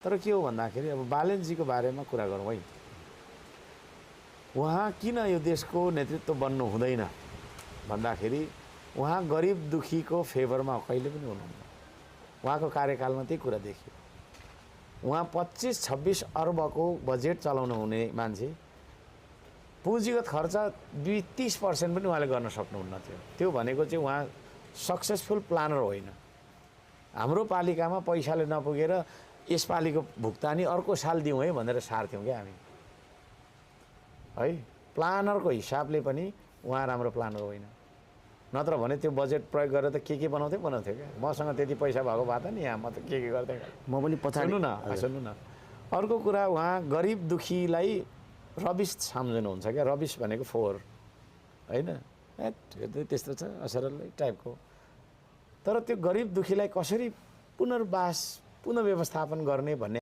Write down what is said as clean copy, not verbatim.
तर के हो भन्दाखेरि अब बालेनजीको बारेमा कुरा गरौँ है। उहाँ किन यो देशको नेतृत्व बन्नु हुँदैन भन्दाखेरि उहाँ गरिब दुखीको फेभरमा कहिले पनि हुनुहुन्न। उहाँको कार्यकालमा त्यही कुरा देखियो। उहाँ 25-26 अर्बको बजेट चलाउन हुने मान्छे, पुँजीगत खर्च 20-30% पनि उहाँले गर्न सक्नुहुन्न थियो। त्यो भनेको चाहिँ उहाँ सक्सेसफुल प्लानर होइन। हाम्रो पालिकामा पैसाले नपुगेर यसपालिको भुक्तानी अर्को साल दिउँ है भनेर सार्थ्यौँ क्या हामी, है। प्लानरको हिसाबले पनि उहाँ राम्रो प्लानर होइन। नत्र भने त्यो बजेट प्रयोग गरेर त के बनाउँथ्यो क्या। मसँग त्यति पैसा भएको भए त नि यहाँ म त के गर्थेँ। म पनि पछाडि सुन्नु न। अर्को कुरा, उहाँ गरिब दुखीलाई रबिस सम्झनुहुन्छ क्या। रबिस भनेको फोहोर होइन, त्यस्तो छ असरल टाइपको। तर त्यो गरिब दुखीलाई कसरी पुनर्वास पुनर्व्यवस्थापन गर्ने भन्ने